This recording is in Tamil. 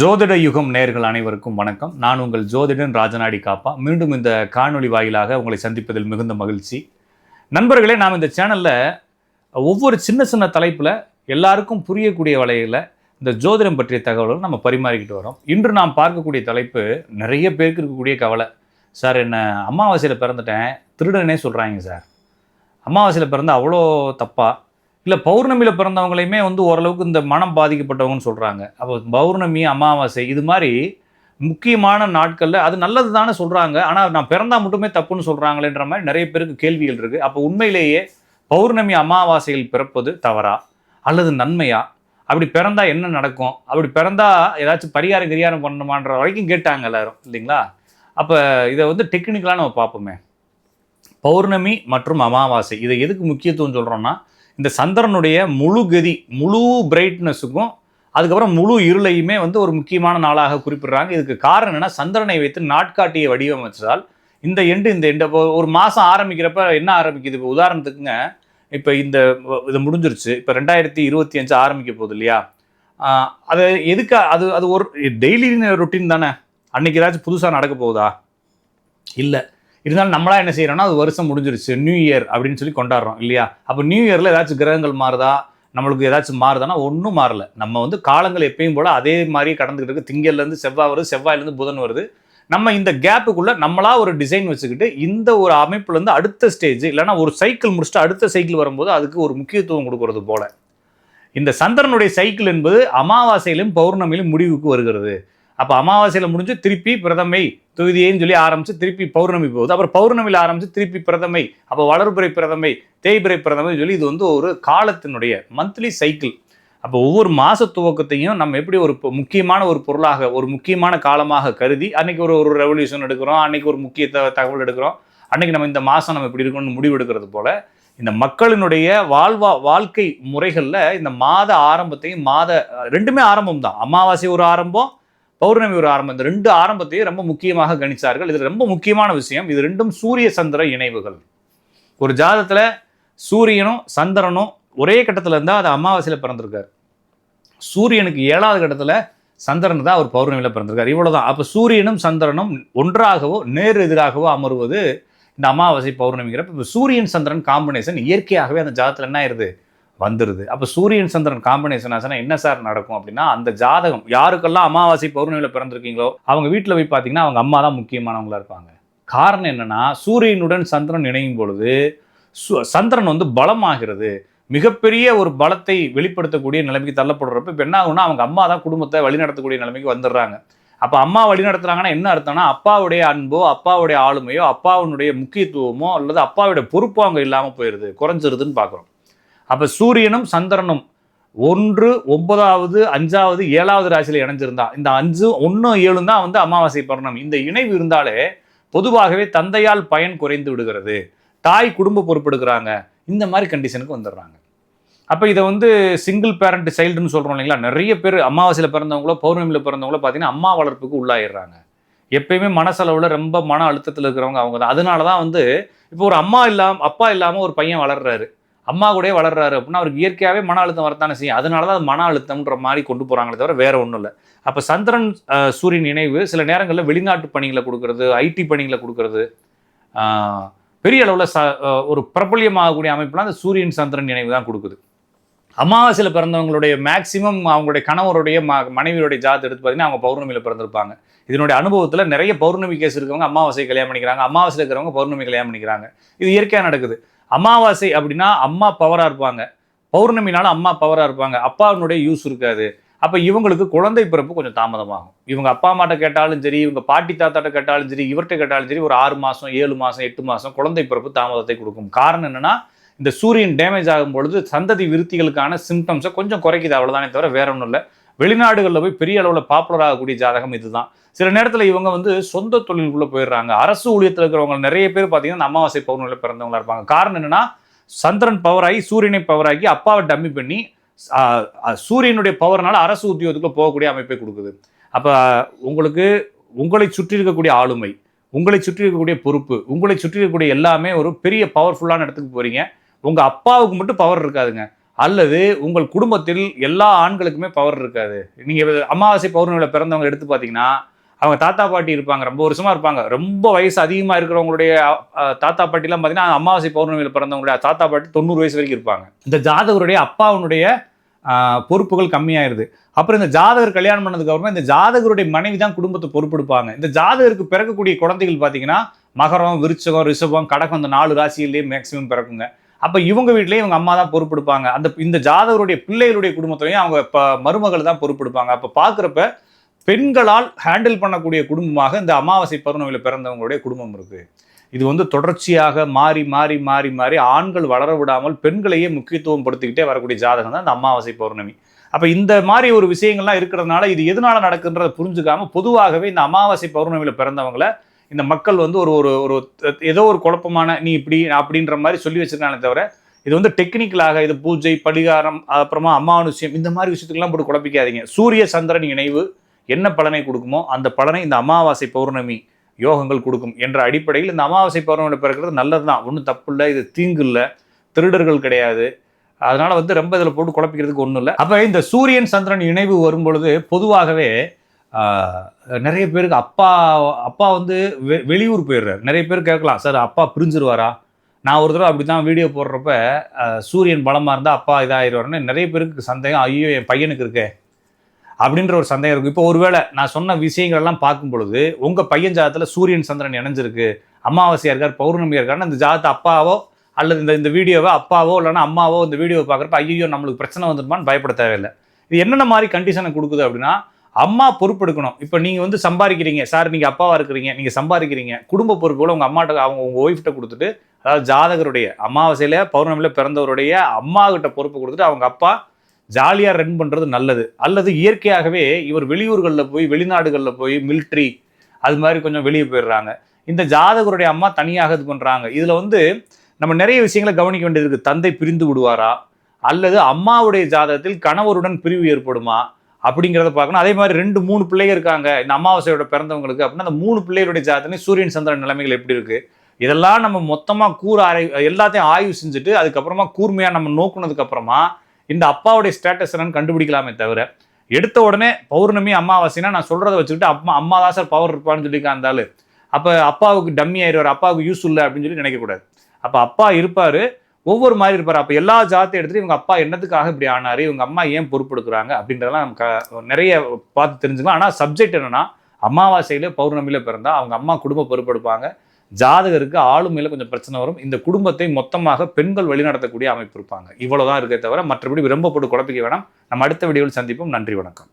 ஜோதிட யுகம் நேயர்கள் அனைவருக்கும் வணக்கம். நான் உங்கள் ஜோதிடன் ராஜநாடி காப்பா. மீண்டும் இந்த காணொளி வாயிலாக உங்களை சந்திப்பதில் மிகுந்த மகிழ்ச்சி. நண்பர்களே, நாம் இந்த சேனலில் ஒவ்வொரு சின்ன சின்ன தலைப்பில் எல்லாருக்கும் புரியக்கூடிய வகையில் இந்த ஜோதிடம் பற்றிய தகவல்கள் நம்ம பரிமாறிக்கிட்டு வரோம். இன்று நாம் பார்க்கக்கூடிய தலைப்பு நிறைய பேருக்கு இருக்கக்கூடிய கவலை. சார், என்ன அமாவாசையில் பிறந்துட்டேன், திருடனே சொல்கிறாங்க சார். அமாவாசையில் பிறந்த அவ்வளோ தப்பா? இல்லை பௌர்ணமியில் பிறந்தவங்களையுமே ஓரளவுக்கு இந்த மனம் பாதிக்கப்பட்டவங்கன்னு சொல்கிறாங்க. அப்போ பௌர்ணமி, அமாவாசை இது மாதிரி முக்கியமான நாட்களில் அது நல்லது தானே சொல்கிறாங்க. ஆனால் நான் பிறந்தால் மட்டுமே தப்புன்னு சொல்கிறாங்களேன்ற மாதிரி நிறைய பேருக்கு கேள்விகள் இருக்குது. அப்போ உண்மையிலேயே பௌர்ணமி அமாவாசையில் பிறப்பது தவறா அல்லது நன்மையா? அப்படி பிறந்தால் என்ன நடக்கும்? அப்படி பிறந்தால் ஏதாச்சும் பரிகாரம் பண்ணணுமான்ற வரைக்கும் கேட்டாங்க எல்லாரும், இல்லைங்களா? அப்போ இதை டெக்னிக்கலாக நம்ம பார்ப்போமே. பௌர்ணமி மற்றும் அமாவாசை இதை எதுக்கு முக்கியத்துவம் சொல்கிறோன்னா, இந்த சந்திரனுடைய முழு கதி, முழு பிரைட்னஸுக்கும் அதுக்கப்புறம் முழு இருளையுமே ஒரு முக்கியமான நாளாக குறிப்பிடுறாங்க. இதுக்கு காரணம் என்னன்னா, சந்திரனை வைத்து நாட்காட்டியை வடிவமைச்சதால் இந்த எண்டு ஒரு மாதம் ஆரம்பிக்கிறப்ப என்ன ஆரம்பிக்குது? இப்போ உதாரணத்துக்குங்க, இப்போ இது முடிஞ்சிருச்சு. இப்போ 2025 ஆரம்பிக்க போகுது இல்லையா? அது எதுக்கு? அது ஒரு டெய்லி ரொட்டீன் தானே. அன்னைக்கு ஏதாச்சும் புதுசாக நடக்க போகுதா? இல்லை. இருந்தாலும் நம்மளா என்ன செய்யறோம்னா, அது வருஷம் முடிஞ்சிருச்சு, நியூ இயர் அப்படின்னு சொல்லி கொண்டாடுறோம் இல்லையா? அப்போ நியூ இயரில் ஏதாச்சும் கிரகங்கள் மாறுதா, நம்மளுக்கு ஏதாச்சும் மாறுதானா? ஒன்றும் மாறல. நம்ம காலங்கள் எப்பயும் போல அதே மாதிரி கடந்துக்கிட்டு இருக்கு. திங்கள்லேருந்து செவ்வாய் வருது, செவ்வாயிலேருந்து புதன் வருது. நம்ம இந்த கேப்புக்குள்ள நம்மளா ஒரு டிசைன் வச்சுக்கிட்டு இந்த ஒரு அமைப்புலேருந்து அடுத்த ஸ்டேஜ், இல்லைன்னா ஒரு சைக்கிள் முடிச்சுட்டு அடுத்த சைக்கிள் வரும்போது அதுக்கு ஒரு முக்கியத்துவம் கொடுக்கறது போல இந்த சந்திரனுடைய சைக்கிள் என்பது அமாவாசையிலும் பௌர்ணமியிலும் முடிவுக்கு வருகிறது. அப்போ அமாவாசையில் முடிஞ்சு திருப்பி பிரதமை தொகுதியைன்னு சொல்லி ஆரம்பிச்சு திருப்பி பௌர்ணமி போகுது. அப்புறம் பௌர்ணமியில் ஆரம்பிச்சு திருப்பி பிரதமை, அப்போ வளர்பிறை பிரதமை, தேய்பிறை பிரதமை சொல்லி இது ஒரு காலத்தினுடைய மந்த்லி சைக்கிள். அப்போ ஒவ்வொரு மாத துவக்கத்தையும் நம்ம எப்படி ஒரு முக்கியமான ஒரு பொருளாக, ஒரு முக்கியமான காலமாக கருதி அன்னைக்கு ஒரு ரெவல்யூஷன் எடுக்கிறோம், அன்னைக்கு ஒரு முக்கிய தகவல் எடுக்கிறோம், அன்னைக்கு நம்ம இந்த மாதம் நம்ம எப்படி இருக்கணும்னு முடிவு எடுக்கிறது போல இந்த மக்களினுடைய வாழ்க்கை முறைகளில் இந்த மாத ஆரம்பத்தையும் ரெண்டுமே ஆரம்பம் தான். அமாவாசை ஒரு ஆரம்பம், பௌர்ணமி ஒரு ஆரம்பம். இந்த ரெண்டு ஆரம்பத்தையும் ரொம்ப முக்கியமாக கணிச்சார்கள். இது ரொம்ப முக்கியமான விஷயம். இது ரெண்டும் சூரிய சந்திர இணைவுகள். ஒரு ஜாதகத்தில் சூரியனும் சந்திரனும் ஒரே கட்டத்தில் இருந்தால் அது அமாவாசையில் பிறந்திருக்காரு. சூரியனுக்கு 7வது கட்டத்தில் சந்திரன் தான் அவர் பௌர்ணமியில் பிறந்திருக்காரு. இவ்வளவுதான். அப்போ சூரியனும் சந்திரனும் ஒன்றாகவோ நேர் எதிராகவோ அமர்வது இந்த அமாவாசை பௌர்ணமிங்கிறப்ப இப்போ சூரியன் சந்திரன் காம்பினேஷன் இயற்கையாகவே அந்த ஜாதகத்தில் என்ன ஆயிருது, வந்துடுது. அப்போ சூரியன் சந்திரன் காம்பினேஷன் ஆச்சுன்னா என்ன சார் நடக்கும் அப்படின்னா, அந்த ஜாதகம் யாருக்கெல்லாம் அமாவாசை பௌர்ணமியில் பிறந்திருக்கீங்களோ அவங்க வீட்டில் போய் பார்த்தீங்கன்னா அவங்க அம்மா தான் முக்கியமானவங்களா இருப்பாங்க. காரணம் என்னன்னா, சூரியனுடன் சந்திரன் இணையும் பொழுது சந்திரன் பலமாகிறது. மிகப்பெரிய ஒரு பலத்தை வெளிப்படுத்தக்கூடிய நிலைமைக்கு தள்ளப்படுறப்ப இப்போ என்ன ஆகும்னா, அவங்க அம்மா தான் குடும்பத்தை வழிநடத்தக்கூடிய நிலைமைக்கு வந்துடுறாங்க. அப்போ அம்மா வழிநடத்துறாங்கன்னா என்ன அர்த்தம்னா, அப்பாவுடைய அன்போ, அப்பாவுடைய ஆளுமையோ, அப்பாவுடைய முக்கியத்துவமோ அல்லது அப்பாவுடைய பொறுப்போ அங்கே இல்லாமல் போயிடுது, குறைஞ்சிருதுன்னு பார்க்குறோம். அப்போ சூரியனும் சந்திரனும் 1, 9வது, 5வது, 7வது ராசியில் இணைஞ்சிருந்தா, இந்த 5, 1, 7 தான் அமாவாசை பௌர்ணமி. இந்த இணைவு இருந்தாலே பொதுவாகவே தந்தையால் பயன் குறைந்து விடுகிறது, தாய் குடும்ப பொறுப்பெடுக்கிறாங்க, இந்த மாதிரி கண்டிஷனுக்கு வந்துடுறாங்க. அப்போ இதை சிங்கிள் பேரண்ட் சைல்டுன்னு சொல்கிறோம் இல்லைங்களா? நிறைய பேர் அமாவாசையில் பிறந்தவங்களோ பௌர்ணமியில் பிறந்தவங்களோ பார்த்தீங்கன்னா அம்மா வளர்ப்புக்கு உள்ளாயிடுறாங்க. எப்பயுமே மனசளவில் ரொம்ப மன அழுத்தத்தில் இருக்கிறவங்க அவங்க தான். அதனால தான் இப்போ ஒரு அப்பா இல்லாமல் ஒரு பையன் வளர்றாரு, அம்மா கூட வளர்றாரு அப்படின்னா அவருக்கு இயற்கையாகவே மன அழுத்தம் வரத்தானே செய்யும். அதனால தான் அது மன அழுத்தம்ன்ற மாதிரி கொண்டு போகிறாங்களே தவிர வேற ஒன்றும் இல்லை. அப்போ சந்திரன் சூரியன் இணைவு சில நேரங்களில் வெளிநாட்டு பணிகளை கொடுக்கறது, ஐடி பணிகளை கொடுக்கறது, பெரிய அளவில் ஒரு பிரபல்யமாகக்கூடிய அமைப்புலாம் அந்த சூரியன் சந்திரன் இணைவு தான் கொடுக்குது. அமாவாசையில் பிறந்தவங்களுடைய மேக்சிமம் அவங்களுடைய கணவருடைய மனைவியுடைய ஜாதகத்தை எடுத்து பார்த்தீங்கன்னா அவங்க பௌர்ணமியில் பிறந்திருப்பாங்க. இதனுடைய அனுபவத்தில் நிறைய பௌர்ணமி கேஸ் இருக்கவங்க அமாவாசை கல்யாணம் பண்ணிக்கிறாங்க, அமாவாசையில் இருக்கிறவங்க பௌர்ணமி கல்யாணம் பண்ணிக்கிறாங்க. இது இயற்கையாக நடக்குது. அமாவாசை அப்படின்னா அம்மா பவராக இருப்பாங்க, பௌர்ணமினால அம்மா பவராக இருப்பாங்க, அப்பாவினுடைய யூஸ் இருக்காது. அப்போ இவங்களுக்கு குழந்தை பிறப்பு கொஞ்சம் தாமதமாகும். இவங்க அப்பா அம்மாட்ட கேட்டாலும் சரி, இவங்க பாட்டி தாத்தாட்ட கேட்டாலும் சரி, இவர்கிட்ட கேட்டாலும் சரி, ஒரு 6 மாதம் 7 மாதம் 8 மாதம் குழந்தை பிறப்பு தாமதத்தை கொடுக்கும். காரணம் என்னன்னா, இந்த சூரியன் டேமேஜ் ஆகும் பொழுது சந்ததி விருத்திகளுக்கான சிம்டம்ஸை கொஞ்சம் குறைக்குது, அவ்வளோதானே தவிர வேற ஒன்றும் இல்லை. வெளிநாடுகளில் போய் பெரிய அளவில் பாப்புலர் ஆகக்கூடிய ஜாதகம் இதுதான். சில நேரத்தில் இவங்க சொந்த தொழிலுக்குள்ளே போயிடுறாங்க. அரசு ஊழியத்தில் இருக்கிறவங்க நிறைய பேர் பார்த்தீங்கன்னா அமாவாசை பௌர்ணமியில் பிறந்தவங்களா இருப்பாங்க. காரணம் என்னன்னா, சந்திரன் பவராகி சூரியனை பவராகி அப்பாவை டம்மி பண்ணி சூரியனுடைய பவர்னால அரசு உத்தியோகத்துக்குள்ள போகக்கூடிய அமைப்பை கொடுக்குது. அப்போ உங்களை சுற்றி இருக்கக்கூடிய ஆளுமை, உங்களை சுற்றி இருக்கக்கூடிய பொறுப்பு, உங்களை சுற்றி இருக்கக்கூடிய எல்லாமே ஒரு பெரிய பவர்ஃபுல்லான இடத்துக்கு போறீங்க. உங்கள் அப்பாவுக்கு மட்டும் பவர் இருக்காதுங்க, அல்லது உங்கள் குடும்பத்தில் எல்லா ஆண்களுக்குமே பவர் இருக்காது. நீங்கள் அமாவாசை பௌர்ணமியில் பிறந்தவங்க எடுத்து பார்த்தீங்கன்னா அவங்க தாத்தா பாட்டி இருப்பாங்க, ரொம்ப வருஷமா இருப்பாங்க. ரொம்ப வயசு அதிகமாக இருக்கிறவங்களுடைய தாத்தா பாட்டிலாம் பார்த்தீங்கன்னா அமாவாசை பௌர்ணமியில் பிறந்தவங்களுடைய தாத்தா பாட்டி 90 வயசு வரைக்கும் இருப்பாங்க. இந்த ஜாதகருடைய அப்பாவுடைய பொறுப்புகள் கம்மியாயிருது. அப்புறம் இந்த ஜாதகர் கல்யாணம் பண்ணதுக்கு அப்புறமா இந்த ஜாதகருடைய மனைவி தான் குடும்பத்தை பொறுப்பெடுப்பாங்க. இந்த ஜாதகருக்கு பிறக்கக்கூடிய குழந்தைகள் பார்த்தீங்கன்னா மகரம், விருச்சகம், ரிஷபம், கடகம், இந்த 4 ராசியிலேயே மேக்சிமம் பிறக்குங்க. அப்போ இவங்க வீட்லேயே இவங்க அம்மா தான் பொறுப்பெடுப்பாங்க. இந்த ஜாதகருடைய பிள்ளைகளுடைய குடும்பத்திலையும் அவங்க மருமகள் தான் பொறுப்பெடுப்பாங்க. அப்போ பார்க்குறப்ப பெண்களால் ஹேண்டில் பண்ணக்கூடிய குடும்பமாக இந்த அமாவாசை பௌர்ணமியில் பிறந்தவங்களுடைய குடும்பம் இருக்கு. இது வந்து தொடர்ச்சியாக மாறி மாறி மாறி மாறி ஆண்கள் வளர விடாமல் பெண்களையே முக்கியத்துவம் படுத்திக்கிட்டே வரக்கூடிய ஜாதகம் தான் இந்த அமாவாசை பௌர்ணமி. அப்போ இந்த மாதிரி ஒரு விஷயங்கள்லாம் இருக்கிறதுனால இது எதனால நடக்குன்றதை புரிஞ்சுக்காம பொதுவாகவே இந்த அமாவாசை பௌர்ணமியில் பிறந்தவங்களை இந்த மக்கள் வந்து ஒரு ஒரு ஏதோ ஒரு குழப்பமான நீ இப்படி அப்படின்ற மாதிரி சொல்லி வச்சிருக்கானே தவிர இது வந்து டெக்னிக்கலாக இது பூஜை, பரிகாரம், அப்புறமா அமானுஷ்யம் இந்த மாதிரி விஷயத்துக்கெல்லாம் போட்டு குழப்பிக்காதீங்க. சூரிய சந்திரன் இணைவு என்ன பலனை கொடுக்குமோ அந்த பலனை இந்த அமாவாசை பௌர்ணமி யோகங்கள் கொடுக்கும் என்ற அடிப்படையில் இந்த அமாவாசை பௌர்ணமியில் பிறக்கிறது நல்லது தான், ஒன்றும் தப்பு இல்லை, இது தீங்கு இல்லை, திருடர்கள் கிடையாது. அதனால வந்து ரொம்ப இதில் போட்டு குழப்பிக்கிறதுக்கு ஒன்றும் இல்லை. அப்போ இந்த சூரியன் சந்திரன் இணைவு வரும்பொழுது பொதுவாகவே நிறைய பேருக்கு அப்பா வந்து வெளியூர் போயிடுறாரு. நிறைய பேர் கேட்கலாம், சார் அப்பா பிரிஞ்சிருவாரா? நான் ஒரு தடவை அப்படி தான் வீடியோ போடுறப்ப சூரியன் பலமாக இருந்தால் அப்பா இதாகிடுவாருன்னு நிறைய பேருக்கு சந்தேகம். ஐயோ என் பையனுக்கு இருக்கே அப்படின்ற ஒரு சந்தேகம் இருக்கும். இப்போ ஒருவேளை நான் சொன்ன விஷயங்கள்லாம் பார்க்கும் பொழுது உங்கள் பையன் ஜாதகத்தில் சூரியன் சந்திரன் இணைஞ்சிருக்கு, அமாவாசையாக இருக்கார், பௌர்ணமியாக இருக்காருன்னு அந்த ஜாதகத்தை அப்பாவோ அல்லது இந்த வீடியோவை அப்பாவோ இல்லைன்னா அம்மாவோ இந்த வீடியோவை பார்க்குறப்ப ஐயோ நம்மளுக்கு பிரச்சனை வந்துருமான்னு பயப்பட தேவையில்லை. இது என்னென்ன மாதிரி கண்டிஷனை கொடுக்குது அப்படின்னா அம்மா பொறுப்பெடுக்கணும். இப்போ நீங்கள் வந்து சம்பாதிக்கிறீங்க சார், நீங்கள் அப்பாவாக இருக்கிறீங்க, நீங்கள் சம்பாதிக்கிறீங்க, குடும்ப பொறுப்புகளை உங்கள் அம்மாட்ட உங்கள் ஒய்ஃப்கிட்ட கொடுத்துட்டு, அதாவது ஜாதகருடைய அமாவாசையில் பௌர்ணமியில் பிறந்தவருடைய அம்மா கிட்ட பொறுப்பு கொடுத்துட்டு அவங்க அப்பா ஜாலியாக ரன் பண்ணுறது நல்லது. அல்லது இயற்கையாகவே இவர் வெளியூர்களில் போய் வெளிநாடுகளில் போய் மிலிட்ரி அது மாதிரி கொஞ்சம் வெளியே போயிடுறாங்க. இந்த ஜாதகருடைய அம்மா தனியாக இது பண்ணுறாங்க. இதில் வந்து நம்ம நிறைய விஷயங்களை கவனிக்க வேண்டியது இருக்குது. தந்தை பிரிந்து விடுவாரா அல்லது அம்மாவுடைய ஜாதகத்தில் கணவருடன் பிரிவு ஏற்படுமா அப்படிங்கிறத பார்க்கணும். அதே மாதிரி 2-3 பிள்ளைங்க இருக்காங்க இந்த அமாவாசையோட பிறந்தவங்களுக்கு அப்படின்னா அந்த 3 பிள்ளைகளுடைய ஜாதகத்திலே சூரியன் சந்திரன் நிலைமைகள் எப்படி இருக்குது இதெல்லாம் நம்ம மொத்தமாக எல்லாத்தையும் ஆய்வு செஞ்சுட்டு அதுக்கப்புறமா கூர்மையாக நம்ம நோக்குனதுக்கு அப்புறமா இந்த அப்பாவுடைய ஸ்டேட்டஸ் என்னன்னு கண்டுபிடிக்கலாமே தவிர எடுத்த உடனே பௌர்ணமி அமாவாசைனா நான் சொல்கிறத வச்சுக்கிட்டு அம்மா தான் சார் பவர் இருப்பான்னு சொல்லிக்காந்தாலும் அப்போ அப்பாவுக்கு டம்மி ஆயிடுவார், அப்பாவுக்கு யூஸ் இல்லை அப்படின்னு சொல்லி நினைக்கக்கூடாது. அப்போ அப்பா இருப்பார், ஒவ்வொரு மாதிரி இருப்பார். அப்போ எல்லா ஜாதத்தையும் எடுத்துகிட்டு இவங்க அப்பா என்னத்துக்காக இப்படி ஆனார், இவங்க அம்மா ஏன் பொறுப்பெடுக்கிறாங்க அப்படின்றதெல்லாம் நமக்கு நிறைய பார்த்து தெரிஞ்சுக்கலாம். ஆனால் சப்ஜெக்ட் என்னென்னா அமாவாசையில் பௌர்ணமியில் பிறந்தால் அவங்க அம்மா குடும்ப பொறுப்பெடுப்பாங்க. ஜாதகருக்கு ஆளுமையில் கொஞ்சம் பிரச்சனை வரும். இந்த குடும்பத்தை மொத்தமாக பெண்கள் வழிநடத்தக்கூடிய அமைப்பு இருப்பாங்க. இவ்வளவுதான் இருக்கே தவிர மற்றபடி ரொம்ப போட்டு குழப்பிக்க வேணாம். நம்ம அடுத்த வீடியோவில் சந்திப்போம். நன்றி, வணக்கம்.